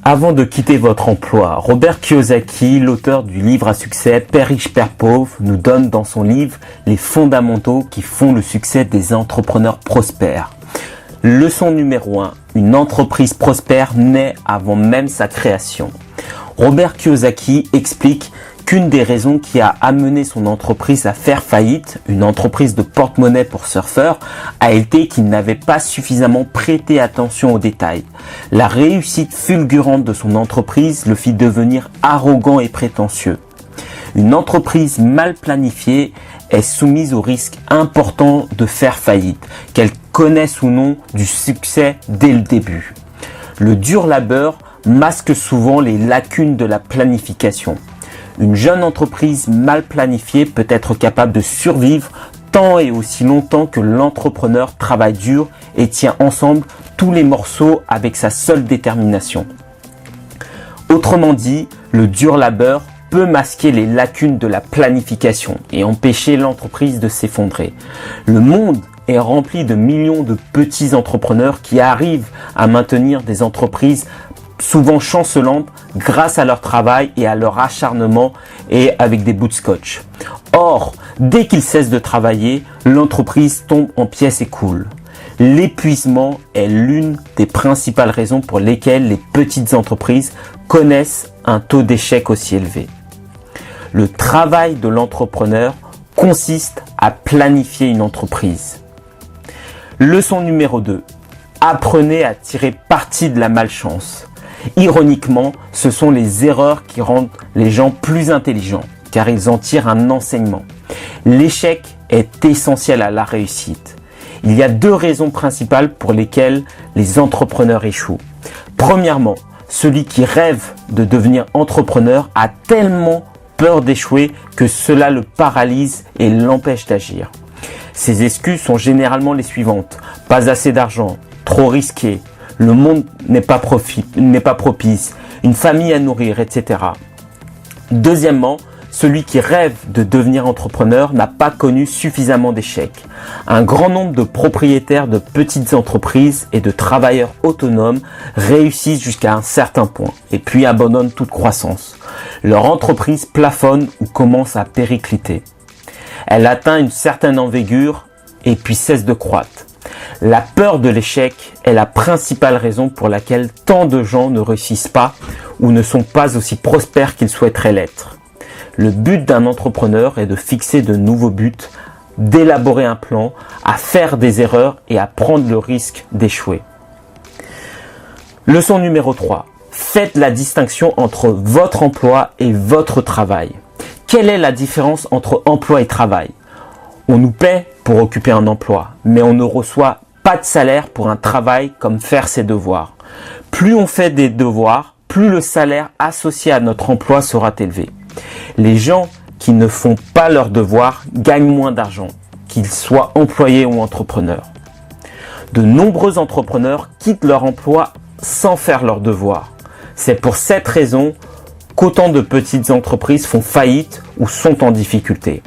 Avant de quitter votre emploi, Robert Kiyosaki, l'auteur du livre à succès Père riche, Père pauvre, nous donne dans son livre les fondamentaux qui font le succès des entrepreneurs prospères. Leçon numéro 1, une entreprise prospère naît avant même sa création. Robert Kiyosaki explique qu'une des raisons qui a amené son entreprise à faire faillite, une entreprise de porte-monnaie pour surfeurs, a été qu'il n'avait pas suffisamment prêté attention aux détails. La réussite fulgurante de son entreprise le fit devenir arrogant et prétentieux. Une entreprise mal planifiée est soumise au risque important de faire faillite, qu'elle connaisse ou non du succès dès le début. Le dur labeur masque souvent les lacunes de la planification. Une jeune entreprise mal planifiée peut être capable de survivre tant et aussi longtemps que l'entrepreneur travaille dur et tient ensemble tous les morceaux avec sa seule détermination. Autrement dit, le dur labeur peut masquer les lacunes de la planification et empêcher l'entreprise de s'effondrer. Le monde est rempli de millions de petits entrepreneurs qui arrivent à maintenir des entreprises souvent chancelantes grâce à leur travail et à leur acharnement et avec des bouts de scotch. Or, dès qu'ils cessent de travailler, l'entreprise tombe en pièces et coule. L'épuisement est l'une des principales raisons pour lesquelles les petites entreprises connaissent un taux d'échec aussi élevé. Le travail de l'entrepreneur consiste à planifier une entreprise. Leçon numéro 2. Apprenez à tirer parti de la malchance. Ironiquement, ce sont les erreurs qui rendent les gens plus intelligents, car ils en tirent un enseignement. L'échec est essentiel à la réussite. Il y a deux raisons principales pour lesquelles les entrepreneurs échouent. Premièrement, celui qui rêve de devenir entrepreneur a tellement peur d'échouer que cela le paralyse et l'empêche d'agir. Ces excuses sont généralement les suivantes. Pas assez d'argent, trop risqué, le monde n'est pas propice, une famille à nourrir, etc. Deuxièmement, celui qui rêve de devenir entrepreneur n'a pas connu suffisamment d'échecs. Un grand nombre de propriétaires de petites entreprises et de travailleurs autonomes réussissent jusqu'à un certain point et puis abandonnent toute croissance. Leur entreprise plafonne ou commence à péricliter. Elle atteint une certaine envergure et puis cesse de croître. La peur de l'échec est la principale raison pour laquelle tant de gens ne réussissent pas ou ne sont pas aussi prospères qu'ils souhaiteraient l'être. Le but d'un entrepreneur est de fixer de nouveaux buts, d'élaborer un plan, à faire des erreurs et à prendre le risque d'échouer. Leçon numéro 3. Faites la distinction entre votre emploi et votre travail. Quelle est la différence entre emploi et travail ? On nous paie pour occuper un emploi, mais on ne reçoit pas de salaire pour un travail comme faire ses devoirs. Plus on fait des devoirs, plus le salaire associé à notre emploi sera élevé. Les gens qui ne font pas leurs devoirs gagnent moins d'argent, qu'ils soient employés ou entrepreneurs. De nombreux entrepreneurs quittent leur emploi sans faire leurs devoirs. C'est pour cette raison qu'autant de petites entreprises font faillite ou sont en difficulté.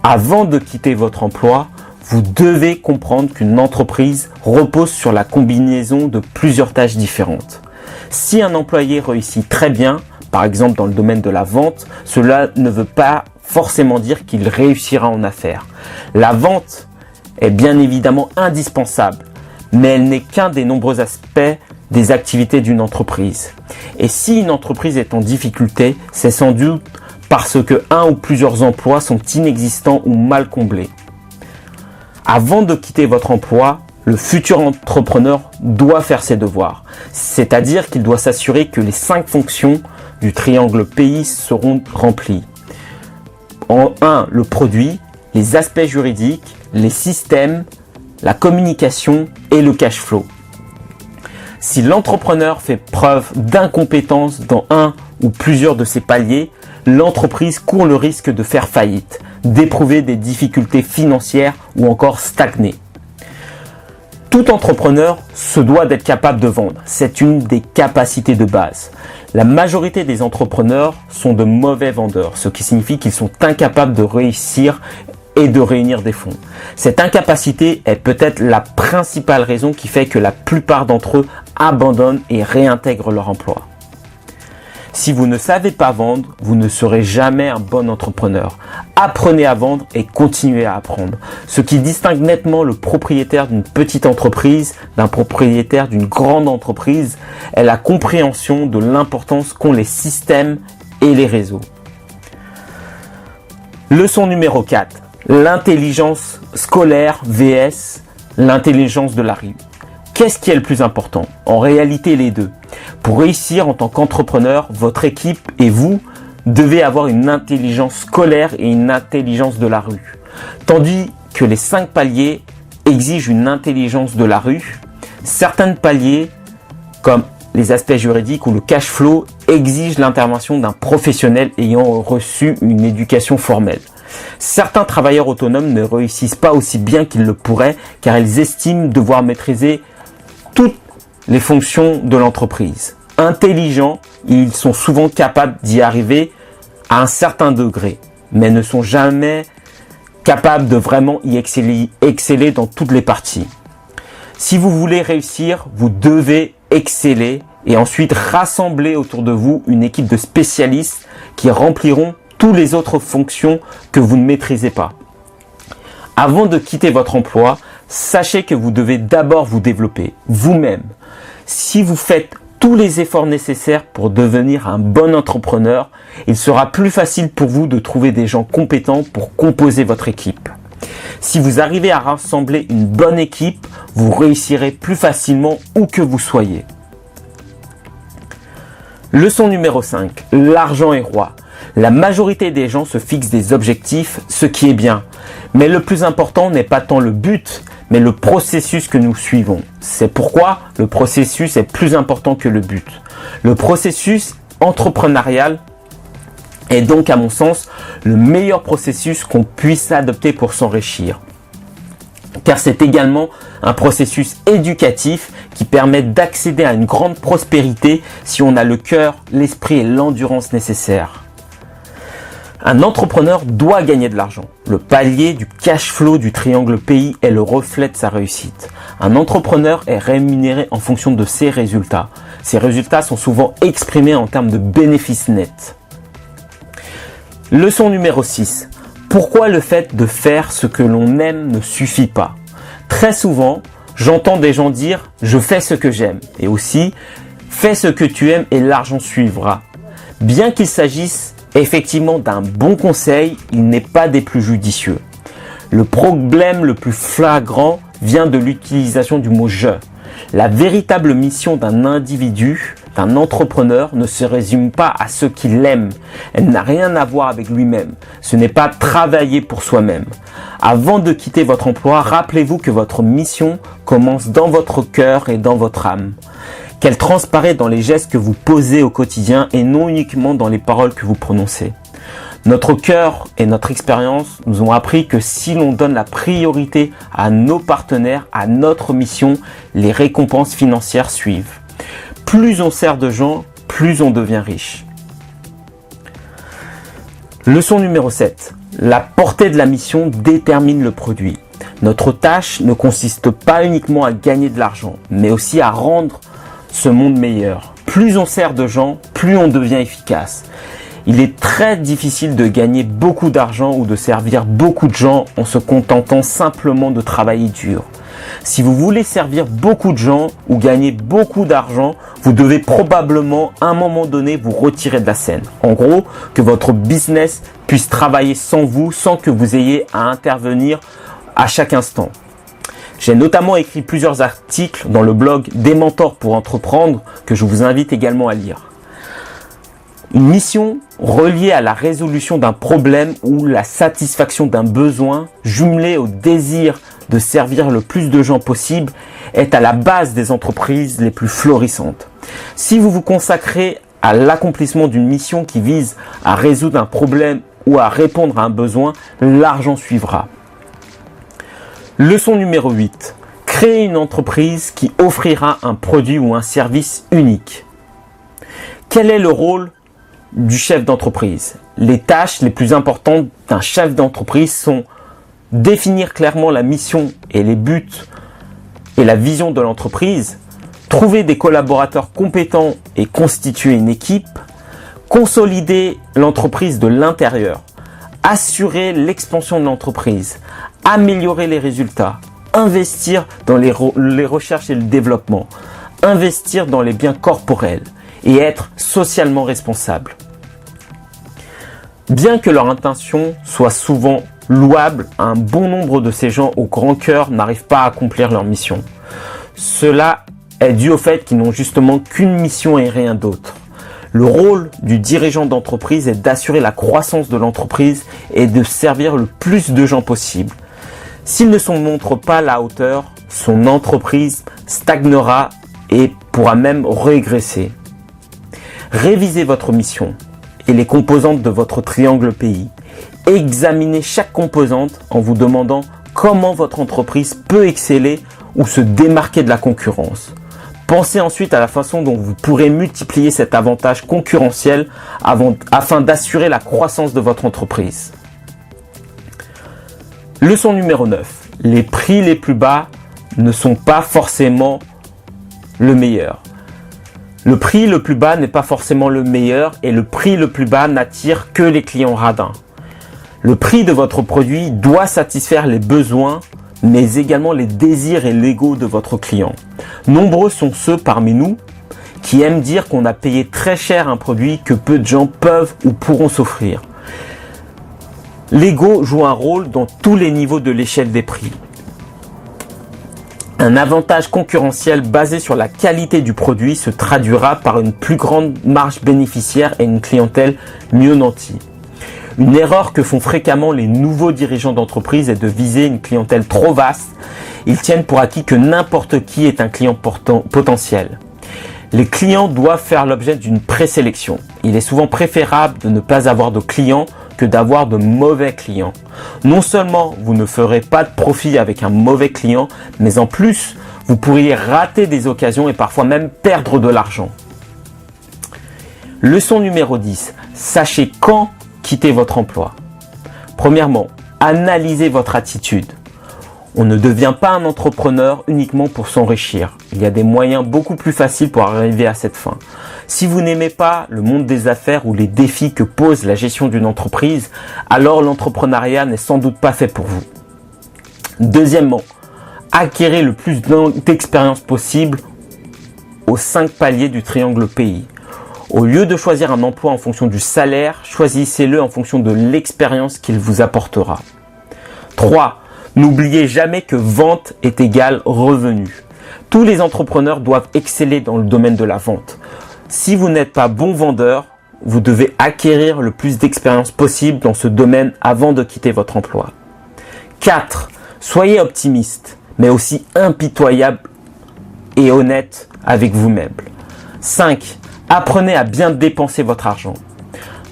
Avant de quitter votre emploi, vous devez comprendre qu'une entreprise repose sur la combinaison de plusieurs tâches différentes. Si un employé réussit très bien, par exemple dans le domaine de la vente, cela ne veut pas forcément dire qu'il réussira en affaires. La vente est bien évidemment indispensable, mais elle n'est qu'un des nombreux aspects des activités d'une entreprise. Et si une entreprise est en difficulté, c'est sans doute parce que un ou plusieurs emplois sont inexistants ou mal comblés. Avant de quitter votre emploi, le futur entrepreneur doit faire ses devoirs. C'est-à-dire qu'il doit s'assurer que les 5 fonctions du triangle pays seront remplies. En 1, le produit, les aspects juridiques, les systèmes, la communication et le cash flow. Si l'entrepreneur fait preuve d'incompétence dans un ou plusieurs de ces paliers, l'entreprise court le risque de faire faillite, d'éprouver des difficultés financières ou encore stagner. Tout entrepreneur se doit d'être capable de vendre. C'est une des capacités de base. La majorité des entrepreneurs sont de mauvais vendeurs, ce qui signifie qu'ils sont incapables de réussir et de réunir des fonds. Cette incapacité est peut-être la principale raison qui fait que la plupart d'entre eux abandonnent et réintègrent leur emploi. Si vous ne savez pas vendre, vous ne serez jamais un bon entrepreneur. Apprenez à vendre et continuez à apprendre. Ce qui distingue nettement le propriétaire d'une petite entreprise d'un propriétaire d'une grande entreprise est la compréhension de l'importance qu'ont les systèmes et les réseaux. Leçon numéro 4. L'intelligence scolaire vs l'intelligence de la rue. Qu'est-ce qui est le plus important? En réalité, les deux. Pour réussir en tant qu'entrepreneur, votre équipe et vous devez avoir une intelligence scolaire et une intelligence de la rue. Tandis que les 5 paliers exigent une intelligence de la rue, certains paliers, comme les aspects juridiques ou le cash flow, exigent l'intervention d'un professionnel ayant reçu une éducation formelle. Certains travailleurs autonomes ne réussissent pas aussi bien qu'ils le pourraient car ils estiment devoir maîtriser toutes les fonctions de l'entreprise. Intelligents, ils sont souvent capables d'y arriver à un certain degré, mais ne sont jamais capables de vraiment y exceller dans toutes les parties. Si vous voulez réussir, vous devez exceller et ensuite rassembler autour de vous une équipe de spécialistes qui rempliront toutes les autres fonctions que vous ne maîtrisez pas. Avant de quitter votre emploi, sachez que vous devez d'abord vous développer vous-même. Si vous faites tous les efforts nécessaires pour devenir un bon entrepreneur, il sera plus facile pour vous de trouver des gens compétents pour composer votre équipe. Si vous arrivez à rassembler une bonne équipe, vous réussirez plus facilement où que vous soyez. Leçon numéro 5. L'argent est roi. La majorité des gens se fixent des objectifs, ce qui est bien. Mais le plus important n'est pas tant le but, mais le processus que nous suivons. C'est pourquoi le processus est plus important que le but. Le processus entrepreneurial est donc, à mon sens, le meilleur processus qu'on puisse adopter pour s'enrichir. Car c'est également un processus éducatif qui permet d'accéder à une grande prospérité si on a le cœur, l'esprit et l'endurance nécessaires. Un entrepreneur doit gagner de l'argent. Le palier du cash flow du triangle pays est le reflet de sa réussite. Un entrepreneur est rémunéré en fonction de ses résultats. Ces résultats sont souvent exprimés en termes de bénéfices nets. Leçon numéro 6. Pourquoi le fait de faire ce que l'on aime ne suffit pas? Très souvent, j'entends des gens dire « je fais ce que j'aime » et aussi « fais ce que tu aimes et l'argent suivra ». Bien qu'il s'agisse effectivement d'un bon conseil, il n'est pas des plus judicieux. Le problème le plus flagrant vient de l'utilisation du mot « je ». La véritable mission d'un individu, d'un entrepreneur, ne se résume pas à ce qu'il aime. Elle n'a rien à voir avec lui-même. Ce n'est pas travailler pour soi-même. Avant de quitter votre emploi, rappelez-vous que votre mission commence dans votre cœur et dans votre âme. Qu'elle transparaît dans les gestes que vous posez au quotidien et non uniquement dans les paroles que vous prononcez. Notre cœur et notre expérience nous ont appris que si l'on donne la priorité à nos partenaires, à notre mission, les récompenses financières suivent. Plus on sert de gens, plus on devient riche. Leçon numéro 7. La portée de la mission détermine le produit. Notre tâche ne consiste pas uniquement à gagner de l'argent, mais aussi à rendre ce monde meilleur. Plus on sert de gens, plus on devient efficace. Il est très difficile de gagner beaucoup d'argent ou de servir beaucoup de gens en se contentant simplement de travailler dur. Si vous voulez servir beaucoup de gens ou gagner beaucoup d'argent, vous devez probablement à un moment donné vous retirer de la scène. En gros, que votre business puisse travailler sans vous, sans que vous ayez à intervenir à chaque instant. J'ai notamment écrit plusieurs articles dans le blog Des mentors pour entreprendre que je vous invite également à lire. Une mission reliée à la résolution d'un problème ou la satisfaction d'un besoin, jumelée au désir de servir le plus de gens possible, est à la base des entreprises les plus florissantes. Si vous vous consacrez à l'accomplissement d'une mission qui vise à résoudre un problème ou à répondre à un besoin, l'argent suivra. Leçon numéro 8. Créer une entreprise qui offrira un produit ou un service unique. Quel est le rôle du chef d'entreprise? Les tâches les plus importantes d'un chef d'entreprise sont définir clairement la mission et les buts et la vision de l'entreprise, trouver des collaborateurs compétents et constituer une équipe, consolider l'entreprise de l'intérieur, assurer l'expansion de l'entreprise, améliorer les résultats, investir dans les recherches et le développement, investir dans les biens corporels et être socialement responsable. Bien que leur intention soit souvent louable, un bon nombre de ces gens au grand cœur n'arrivent pas à accomplir leur mission. Cela est dû au fait qu'ils n'ont justement qu'une mission et rien d'autre. Le rôle du dirigeant d'entreprise est d'assurer la croissance de l'entreprise et de servir le plus de gens possible. S'il ne se montre pas à la hauteur, son entreprise stagnera et pourra même régresser. Révisez votre mission et les composantes de votre triangle pays. Examinez chaque composante en vous demandant comment votre entreprise peut exceller ou se démarquer de la concurrence. Pensez ensuite à la façon dont vous pourrez multiplier cet avantage concurrentiel afin d'assurer la croissance de votre entreprise. Leçon numéro 9. Les prix les plus bas ne sont pas forcément le meilleur. Le prix le plus bas n'est pas forcément le meilleur et le prix le plus bas n'attire que les clients radins. Le prix de votre produit doit satisfaire les besoins, mais également les désirs et l'ego de votre client. Nombreux sont ceux parmi nous qui aiment dire qu'on a payé très cher un produit que peu de gens peuvent ou pourront s'offrir. L'ego joue un rôle dans tous les niveaux de l'échelle des prix. Un avantage concurrentiel basé sur la qualité du produit se traduira par une plus grande marge bénéficiaire et une clientèle mieux nantie. Une erreur que font fréquemment les nouveaux dirigeants d'entreprise est de viser une clientèle trop vaste. Ils tiennent pour acquis que n'importe qui est un client potentiel. Les clients doivent faire l'objet d'une présélection. Il est souvent préférable de ne pas avoir de clients que d'avoir de mauvais clients. Non seulement vous ne ferez pas de profit avec un mauvais client, mais en plus, vous pourriez rater des occasions et parfois même perdre de l'argent. Leçon numéro 10. Sachez quand quitter votre emploi. Premièrement, analysez votre attitude. On ne devient pas un entrepreneur uniquement pour s'enrichir. Il y a des moyens beaucoup plus faciles pour arriver à cette fin. Si vous n'aimez pas le monde des affaires ou les défis que pose la gestion d'une entreprise, alors l'entrepreneuriat n'est sans doute pas fait pour vous. Deuxièmement, acquérez le plus d'expérience possible aux 5 paliers du triangle pays. Au lieu de choisir un emploi en fonction du salaire, choisissez-le en fonction de l'expérience qu'il vous apportera. 3. N'oubliez jamais que vente est égale revenu. Tous les entrepreneurs doivent exceller dans le domaine de la vente. Si vous n'êtes pas bon vendeur, vous devez acquérir le plus d'expérience possible dans ce domaine avant de quitter votre emploi. 4. Soyez optimiste, mais aussi impitoyable et honnête avec vous-même. 5. Apprenez à bien dépenser votre argent.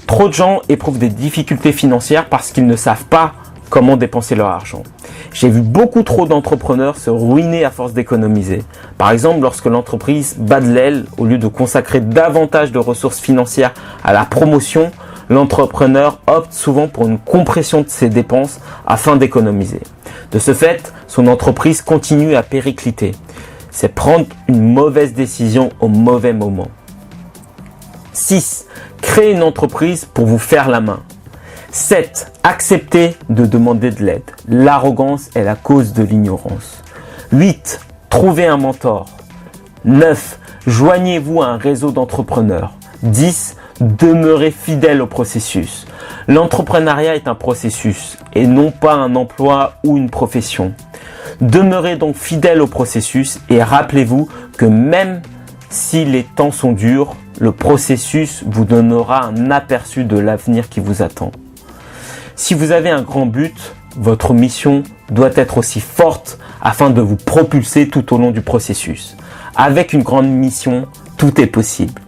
Trop de gens éprouvent des difficultés financières parce qu'ils ne savent pas comment dépenser leur argent. J'ai vu beaucoup trop d'entrepreneurs se ruiner à force d'économiser. Par exemple, lorsque l'entreprise bat de l'aile, au lieu de consacrer davantage de ressources financières à la promotion, l'entrepreneur opte souvent pour une compression de ses dépenses afin d'économiser. De ce fait, son entreprise continue à péricliter. C'est prendre une mauvaise décision au mauvais moment. 6. Créez une entreprise pour vous faire la main. 7. Acceptez de demander de l'aide. L'arrogance est la cause de l'ignorance. 8. Trouvez un mentor. 9. Joignez-vous à un réseau d'entrepreneurs. 10. Demeurez fidèle au processus. L'entrepreneuriat est un processus et non pas un emploi ou une profession. Demeurez donc fidèle au processus et rappelez-vous que même si les temps sont durs, le processus vous donnera un aperçu de l'avenir qui vous attend. Si vous avez un grand but, votre mission doit être aussi forte afin de vous propulser tout au long du processus. Avec une grande mission, tout est possible.